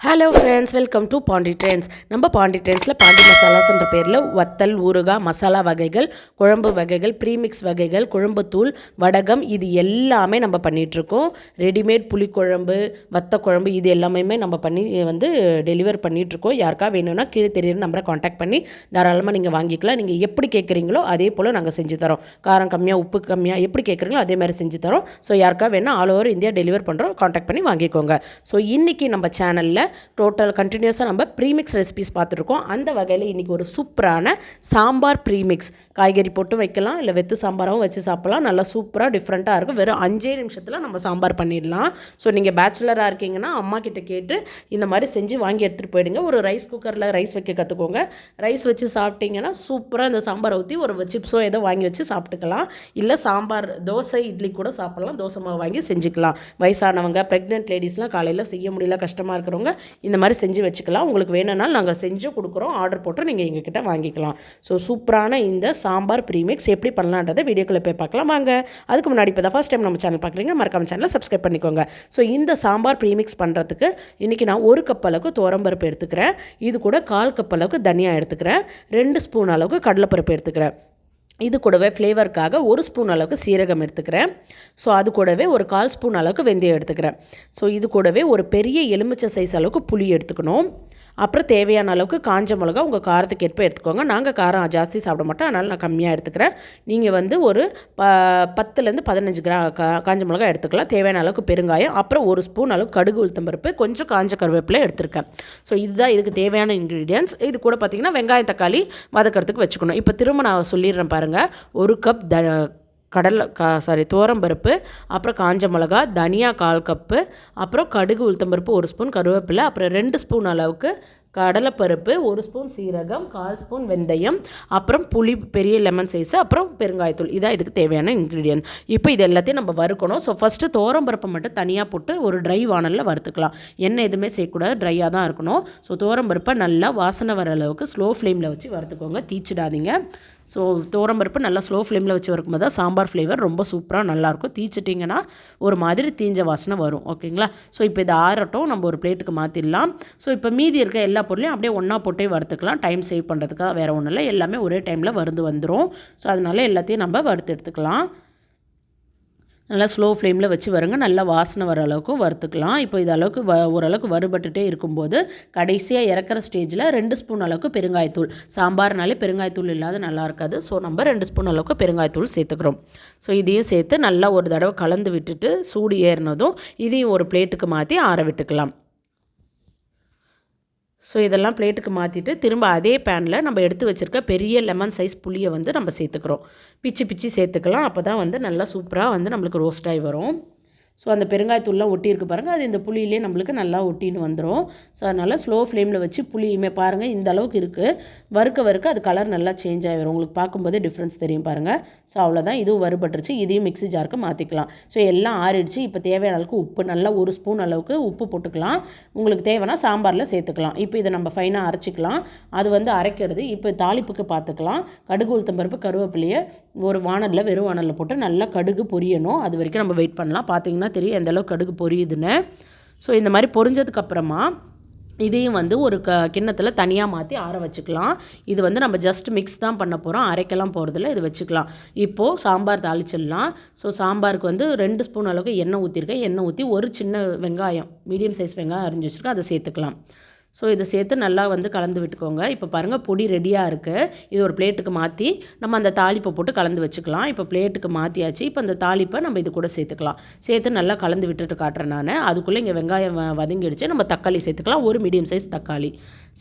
Hello friends, welcome to Pondy trends. நம்ம பாண்டி ட்ரெண்ட்ஸில் பாண்டி மசாலாஸ்ன்ற பேரில் வத்தல், ஊறுகாய், மசாலா வகைகள், குழம்பு வகைகள், ப்ரீமிக்ஸ் வகைகள், குழம்புத்தூள், வடகம் இது எல்லாமே நம்ம பண்ணிகிட்ருக்கோம். ரெடிமேட் புளிக்குழம்பு, வத்த குழம்பு இது எல்லாமே நம்ம பண்ணி டெலிவர் பண்ணிகிட்ருக்கோம். யாருக்கா வேணும்னா கீழே தெரியுற நம்பரை காண்டாக்ட் பண்ணி தாராளமாக நீங்கள் வாங்கிக்கலாம். நீங்கள் எப்படி கேட்குறீங்களோ அதே போல் நாங்கள் செஞ்சு தரோம். காரம் கம்மியாக, உப்பு கம்மியாக எப்படி கேட்குறீங்களோ அதே மாதிரி செஞ்சு தரோம். ஸோ யாருக்கா வேணால் ஆல் ஓவர் இந்தியா டெலிவர் பண்ணுறோம். காண்டாக்ட் பண்ணி வாங்கிக்கோங்க. ஸோ இன்றைக்கி நம்ம சேனலில் டோட்டல் கண்டினியூஸாக நம்ம ப்ரீமிக்ஸ் ரெசிபிஸ் பார்த்துருக்கோம். அந்த வகையில் இன்றைக்கி ஒரு சூப்பரான சாம்பார் ப்ரீமிக்ஸ், காய்கறி போட்டு வைக்கலாம், இல்லை வெத்து சாம்பாராகவும் வச்சு சாப்பிட்லாம். நல்லா சூப்பராக டிஃப்ரெண்ட்டாக இருக்கும். வெறும் 5 நிமிஷத்தில் நம்ம சாம்பார் பண்ணிடலாம். ஸோ நீங்கள் பேச்சுலராக இருக்கீங்கன்னா அம்மா கிட்ட கேட்டு இந்த மாதிரி செஞ்சு வாங்கி எடுத்துகிட்டு போயிடுங்க. ஒரு ரைஸ் குக்கரில் ரைஸ் வைக்க கற்றுக்கோங்க. ரைஸ் வச்சு சாப்பிட்டிங்கன்னா சூப்பராக இந்த சாம்பாரை ஊற்றி ஒரு சிப்ஸோ ஏதோ வாங்கி வச்சு சாப்பிட்டுக்கலாம். இல்லை சாம்பார் தோசை இட்லி கூட சாப்பிட்லாம். தோசை மாவு வாங்கி செஞ்சுக்கலாம். வயசானவங்க, ப்ரெக்னென்ட் லேடிஸ்லாம் காலையில் செய்ய முடியல, கஷ்டமாக இருக்கிறவங்க இந்த மாதிரி செஞ்சு வச்சுக்கலாம். உங்களுக்கு வேணும்னாலும் நாங்கள் செஞ்சு கொடுக்குறோம். ஆர்டர் போட்டு நீங்கள் எங்ககிட்ட வாங்கிக்கலாம். ஸோ சூப்பரான இந்த சாம்பார் ப்ரீமிக்ஸ் எப்படி பண்ணலான்றதை வீடியோக்குள்ளே போய் பார்க்கலாம் வாங்க. அதுக்கு முன்னாடி இப்போ தான் ஃபஸ்ட் டைம் நம்ம சேனல் பார்க்குறீங்க, மறக்காம சேனலை சப்ஸ்கிரைப் பண்ணிக்கோங்க. ஸோ இந்த சாம்பார் ப்ரீமிக்ஸ் பண்ணுறதுக்கு இன்றைக்கி நான் 1 கப் அளவுக்கு துவரம்பருப்பு எடுத்துக்கிறேன். இது கூட 1/4 கப் அளவுக்கு தனியா எடுத்துக்கிறேன். 2 ஸ்பூன் அளவுக்கு கடலைப்பருப்பு எடுத்துக்கிறேன். இது கூடவே ஃப்ளேவருக்காக 1 ஸ்பூன் அளவுக்கு சீரகம் எடுத்துக்கிறேன். ஸோ அது கூடவே ஒரு 1/4 ஸ்பூன் அளவுக்கு வெந்தயம் எடுத்துக்கிறேன். ஸோ இது கூடவே ஒரு பெரிய எலுமிச்சை சைஸ் அளவுக்கு புளி எடுத்துக்கணும். அப்புறம் தேவையான அளவுக்கு காஞ்ச மிளகா உங்கள் காரத்துக்கு ஏற்ப எடுத்துக்கோங்க. நாங்கள் காரம் ஜாஸ்தி சாப்பிட மாட்டோம், அதனால் நான் கம்மியாக எடுத்துக்கிறேன். நீங்கள் ஒரு 10லேருந்து 15 காஞ்ச மிளகா எடுத்துக்கலாம். தேவையான அளவுக்கு பெருங்காயம், அப்புறம் 1 ஸ்பூன் அளவுக்கு கடுகு, உளுத்தம்பருப்பு, கொஞ்சம் காஞ்ச கருவேப்பிலை எடுத்துருக்கேன். ஸோ இதுதான் இதுக்கு தேவையான இன்க்ரீடியன்ஸ். இது கூட பார்த்திங்கன்னா வெங்காயம், தக்காளி வதக்கிறதுக்கு வச்சுக்கணும். இப்போ திரும்ப நான் சொல்லிடுறேன் பாருங்கள். 1 கப் துவரம்பருப்பு, அப்புறம் காஞ்ச மிளகா, தனியா 1/4 கப்பு, அப்புறம் கடுகு, உளுத்தம்பருப்பு 1 ஸ்பூன், கருவேப்பிலை, அப்புறம் 2 ஸ்பூன் அளவுக்கு கடலைப்பருப்பு, 1 ஸ்பூன் சீரகம், 1/4 ஸ்பூன் வெந்தயம், அப்புறம் புளி பெரிய லெமன் சைஸு, அப்புறம் பெருங்காயத்தூள். இதான் இதுக்கு தேவையான இன்க்ரீடியன்ட். இப்போ இது எல்லாத்தையும் நம்ம வறுக்கணும். ஸோ ஃபஸ்ட்டு துவரம்பருப்பை மட்டும் தனியாக போட்டு ஒரு ட்ரை வானலில் வறுத்துக்கலாம். எண்ணெய் எதுவுமே சேர்க்கக்கூடாது, ட்ரையாக தான் இருக்கணும். ஸோ துவரம்பருப்பை நல்லா வாசனை வர அளவுக்கு ஸ்லோ ஃப்ளேமில் வச்சு வறுத்துக்கோங்க, தீச்சிடாதீங்க. ஸோ துவரம்பருப்பு நல்லா ஸ்லோ ஃப்ளேமில் வச்சு வறுக்கும்போது தான் சாம்பார் ஃப்ளேவர் ரொம்ப சூப்பராக நல்லாயிருக்கும். தீச்சிட்டிங்கன்னா ஒரு மாதிரி தீஞ்ச வாசனை வரும். ஓகேங்களா? ஸோ இப்போ இது ஆறட்டும், நம்ம ஒரு பிளேட்டுக்கு மாற்றிடலாம். ஸோ இப்போ மீதி இருக்க எல்லா பொருளையும் அப்படியே ஒன்றா போட்டே வறுத்துக்கலாம். டைம் சேவ் பண்ணுறதுக்காக வேறு ஒன்றும் இல்லை, எல்லாமே ஒரே டைமில் வந்துடும். ஸோ அதனால எல்லாத்தையும் நம்ம வறுத்து எடுத்துக்கலாம். நல்லா ஸ்லோ ஃப்ளேமில் வச்சு வருங்க. நல்லா வாசனை வர அளவுக்கு வறுத்துக்கலாம். இப்போ இது அளவுக்கு ஓரளவுக்கு வறுபட்டுட்டே இருக்கும்போது கடைசியாக இறக்குற ஸ்டேஜில் 2 ஸ்பூன் அளவுக்கு பெருங்காயத்தூள். சாம்பார்னாலே பெருங்காயத்தூள் இல்லாத நல்லா இருக்காது. ஸோ நம்ம 2 ஸ்பூன் அளவுக்கு பெருங்காயத்தூள் சேர்த்துக்கிறோம். ஸோ இதையும் சேர்த்து நல்லா ஒரு தடவை கலந்து விட்டுட்டு சூடு ஏறினதும் இதையும் ஒரு பிளேட்டுக்கு மாற்றி ஆற விட்டுக்கலாம். ஸோ இதெல்லாம் பிளேட்டுக்கு மாற்றிட்டு திரும்ப அதே பேனில் நம்ம எடுத்து வச்சுருக்க பெரிய லெமன் சைஸ் புளியை நம்ம சேர்த்துக்கிறோம். பிச்சு சேர்த்துக்கலாம். அப்போ தான் நல்லா சூப்பராக நம்மளுக்கு ரோஸ்ட் ஆகி வரும். ஸோ அந்த பெருங்காயத்தூள்லாம் ஒட்டியிருக்கு பாருங்கள், அது இந்த புளியிலே நம்மளுக்கு நல்லா ஒட்டின்னு வந்துடும். ஸோ அதனால் ஸ்லோ ஃப்ளேமில் வச்சு புளியுமே பாருங்கள் இந்த அளவுக்கு இருக்குது. வறுக்க அது கலர் நல்லா சேஞ்ச் ஆகி வரும். உங்களுக்கு பார்க்கும்போதே டிஃப்ரென்ஸ் தெரியும் பாருங்கள். ஸோ அவ்வளோதான், இதுவும் வறுபட்டுருச்சு. இதையும் மிக்ஸி ஜாருக்கு மாற்றிக்கலாம். ஸோ எல்லாம் ஆறிடுச்சு. இப்போ தேவையான அளவுக்கு உப்பு, நல்லா 1 ஸ்பூன் அளவுக்கு உப்பு போட்டுக்கலாம். உங்களுக்கு தேவைன்னா சாம்பாரில் சேர்த்துக்கலாம். இப்போ இதை நம்ம ஃபைனாக அரைச்சிக்கலாம். அது அரைக்கிறது இப்போ தாளிப்புக்கு பார்த்துக்கலாம். கடுகு, உளுத்தம்பருப்பு, கருவேப்பிலையை ஒரு வானலில், வெறும் வானலில் போட்டு நல்லா கடுகு பொரியணும். அது வரைக்கும் நம்ம வெயிட் பண்ணலாம். பார்த்தீங்கன்னா தெரியும் எந்த அளவுக்கு கடுகு பொரியுதுன்னு. ஸோ இந்த மாதிரி பொரிஞ்சதுக்கப்புறமா இதையும் ஒரு கிண்ணத்தில் தனியாக மாற்றி ஆற வச்சுக்கலாம். இது நம்ம ஜஸ்ட் மிக்ஸ் தான் பண்ண போகிறோம், அரைக்கலாம் போகிறதில்ல. இது வச்சுக்கலாம். இப்போது சாம்பார் தாளிச்சிடலாம். ஸோ சாம்பாருக்கு 2 ஸ்பூன் அளவுக்கு எண்ணெய் ஊற்றிருக்கேன். எண்ணெய் ஊற்றி ஒரு சின்ன வெங்காயம், மீடியம் சைஸ் வெங்காயம் அரிஞ்சு வச்சுருக்கேன், அதை சேர்த்துக்கலாம். ஸோ இதை சேர்த்து நல்லா கலந்து விட்டுக்கோங்க. இப்போ பாருங்கள் பொடி ரெடியாக இருக்குது. இது ஒரு பிளேட்டுக்கு மாற்றி நம்ம அந்த தாளிப்பை போட்டு கலந்து வச்சுக்கலாம். இப்போ பிளேட்டுக்கு மாற்றியாச்சு. இப்போ அந்த தாளிப்பை நம்ம இது கூட சேர்த்துக்கலாம். சேர்த்து நல்லா கலந்து விட்டுட்டு காட்டுறேன் நான். அதுக்குள்ளே இங்கே வெங்காயம் வதங்கிடுச்சு. நம்ம தக்காளி சேர்த்துக்கலாம். ஒரு மீடியம் சைஸ் தக்காளி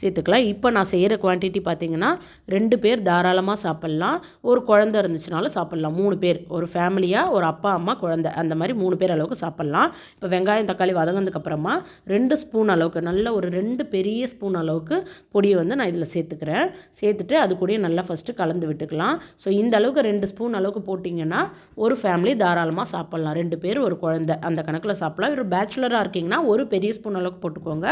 சேர்த்துக்கலாம். இப்போ நான் செய்கிற குவான்டிட்டி பார்த்திங்கன்னா 2 பேர் தாராளமாக சாப்பிட்லாம். ஒரு குழந்தை இருந்துச்சுனாலும் சாப்பிட்லாம். 3 பேர், ஒரு ஃபேமிலியாக, ஒரு அப்பா அம்மா குழந்தை, அந்த மாதிரி 3 பேர் அளவுக்கு சாப்பிட்லாம். இப்போ வெங்காயம் தக்காளி வதங்கினதுக்கப்புறமா 2 ஸ்பூன் அளவுக்கு நல்ல ஒரு 2 பெரிய பெரிய ஸ்பூன் அளவுக்கு பொடியை வந்து நான் இதில் சேர்த்துக்கிறேன். சேர்த்துட்டு அது கூடயே நல்லா ஃபஸ்ட்டு கலந்து விட்டுக்கலாம். ஸோ இந்த அளவுக்கு 2 ஸ்பூன் அளவுக்கு போட்டிங்கன்னா ஒரு ஃபேமிலி தாராளமாக சாப்பிட்லாம். 2 பேர் ஒரு குழந்தை அந்த கணக்கில் சாப்பிட்லாம். ஒரு பேச்சுலராக இருக்கீங்கன்னா ஒரு பெரிய ஸ்பூன் அளவுக்கு போட்டுக்கோங்க.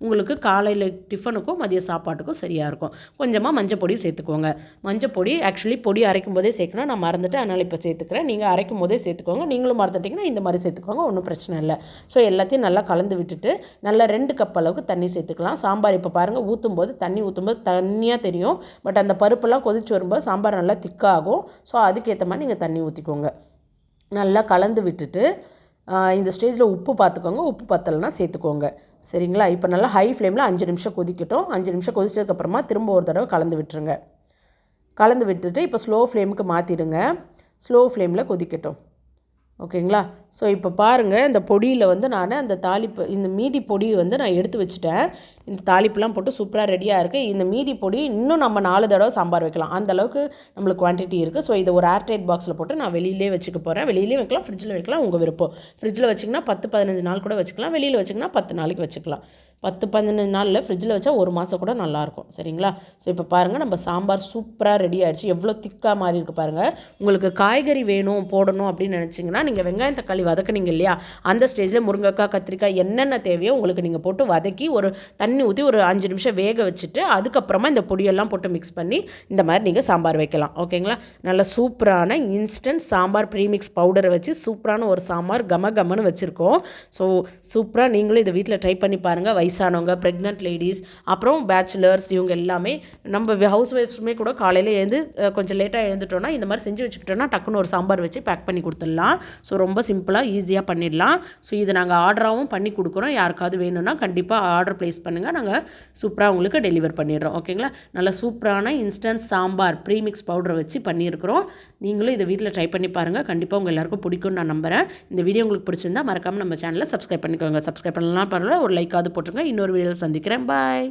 உங்களுக்கு காலையில் டிஃபனுக்கும் மதிய சாப்பாட்டுக்கும் சரியாக இருக்கும். கொஞ்சமாக மஞ்சப்பொடி சேர்த்துக்கோங்க. மஞ்சப்பொடி ஆக்சுவலி பொடி அரைக்கும் போதே சேர்க்கணும், நான் மறந்துட்டேன், அதனால் இப்போ சேர்த்துக்கிறேன். நீங்கள் அரைக்கும் போதே சேர்த்துக்கோங்க. நீங்களும் மறந்துட்டிங்கன்னா இந்த மாதிரி சேர்த்துக்கோங்க, ஒன்றும் பிரச்சனை இல்லை. ஸோ எல்லாத்தையும் நல்லா கலந்து விட்டுட்டு நல்லா 2 கப் அளவுக்கு தண்ணி சேர்த்துக்கலாம். சாம்பார் இப்போ பாருங்கள் தண்ணி ஊற்றும்போது தண்ணியாக தெரியும். பட் அந்த பருப்பெல்லாம் கொதிச்சு வரும்போது சாம்பார் நல்லா திக்காகும். ஸோ அதுக்கேற்ற மாதிரி நீங்கள் தண்ணி ஊற்றிக்கோங்க. நல்லா கலந்து விட்டுட்டு இந்த ஸ்டேஜில் உப்பு பார்த்துக்கோங்க. உப்பு பத்தலைன்னா சேர்த்துக்கோங்க. சரிங்களா? இப்போ நல்லா ஹை ஃப்ளேமில் 5 நிமிஷம் கொதிக்கட்டும். 5 நிமிஷம் கொதிச்சதுக்கப்புறமா திரும்ப ஒரு தடவை கலந்து விட்டுருங்க. கலந்து விட்டுட்டு இப்போ ஸ்லோ ஃப்ளேமுக்கு மாற்றிடுங்க. ஸ்லோ ஃப்ளேமில் கொதிக்கட்டும். ஓகேங்களா? ஸோ இப்போ பாருங்கள், இந்த பொடியில் வந்து நான் அந்த தாளிப்பு இந்த மீதி பொடியை வந்து நான் எடுத்து வச்சுட்டேன். இந்த தாளிப்புலாம் போட்டு சூப்பராக ரெடியாக இருக்குது. இந்த மீதி பொடி இன்னும் நம்ம 4 தடவை சாம்பார் வைக்கலாம், அந்த அளவுக்கு நம்மளுக்கு குவான்டிட்டி இருக்குது. ஸோ இதை ஒரு ஏர்டைட் பாக்ஸில் போட்டு நான் வெளியிலே வச்சுக்க போகிறேன். வெளியிலே வைக்கலாம், ஃப்ரிட்ஜில் வைக்கலாம், உங்கள் விருப்பம். ஃப்ரிட்ஜில் வச்சிங்கன்னா 10-15 நாள் கூட வச்சுக்கலாம். வெளியில் வச்சிங்கன்னா 10 நாளைக்கு வச்சுக்கலாம். 10-15 நாளில் ஃப்ரிட்ஜில் வச்சா 1 மாதம் கூட நல்லாயிருக்கும். சரிங்களா? ஸோ இப்போ பாருங்கள், நம்ம சாம்பார் சூப்பராக ரெடி ஆகிடுச்சு. எவ்வளோ திக்காக மாறி இருக்குது பாருங்கள். உங்களுக்கு காய்கறி வேணும் போடணும் அப்படின்னு நினச்சிங்கன்னா நீங்கள் வெங்காயம் தக்காளி வதக்குனீங்க இல்லையா, அந்த ஸ்டேஜில் முருங்கைக்காய் கத்திரிக்காய் என்னென்ன தேவையோ உங்களுக்கு நீங்கள் போட்டு வதக்கி ஒரு தண்ணி ஊற்றி ஒரு 5 நிமிஷம் வேக வச்சுட்டு அதுக்கப்புறமா இந்த பொடியெல்லாம் போட்டு மிக்ஸ் பண்ணி இந்த மாதிரி நீங்கள் சாம்பார் வைக்கலாம். ஓகேங்களா? நல்ல சூப்பரான இன்ஸ்டன்ட் சாம்பார் ப்ரீமிக்ஸ் பவுடரை வச்சு சூப்பரான ஒரு சாம்பார் கமன்னு வச்சுருக்கோம். ஸோ சூப்பராக நீங்களும் இதை வீட்டில் ட்ரை பண்ணி பாருங்கள். வயசானவங்க, ப்ரெக்னென்ட் லேடிஸ், அப்புறம் பேச்சுலர்ஸ், இவங்க எல்லாமே நம்ம ஹவுஸ் ஒய்ஃப்ஸுமே கூட காலையில் எழுந்து கொஞ்சம் லேட்டாக எழுந்துட்டோன்னா இந்த மாதிரி செஞ்சு வச்சுக்கிட்டோன்னா டக்குன்னு ஒரு சாம்பார் வச்சு பேக் பண்ணி கொடுத்துடலாம். ஸோ ரொம்ப சிம்பிளாக ஈஸியாக பண்ணிடலாம். ஸோ இதை நாங்கள் ஆர்டராகவும் பண்ணி கொடுக்குறோம். யாருக்காவது வேணும்னா கண்டிப்பாக ஆர்டர் ப்ளேஸ் பண்ணுங்கள், நாங்கள் சூப்பராக உங்களுக்கு டெலிவர் பண்ணிடுறோம். ஓகேங்களா? நல்ல சூப்பரான இன்ஸ்டன்ட் சாம்பார் ப்ரீமிக்ஸ் பவுடரை வச்சு பண்ணியிருக்கிறோம். நீங்களும் இதை வீட்டில் ட்ரை பண்ணி பாருங்கள். கண்டிப்பாக உங்கள் எல்லாருக்கும் பிடிக்கும்னு நான் நம்புகிறேன். இந்த வீடியோ உங்களுக்கு பிடிச்சிருந்தா மறக்காமல் நம்ம சேனலை சப்ஸ்கிரைப் பண்ணிக்கோங்க. சப்ஸ்கிரைப் பண்ணலாம் பரவாயில்ல, ஒரு லைக்காவது போட்டுருங்க. இன்னொரு வீடியோவில் சந்திக்கிறேன். பாய்.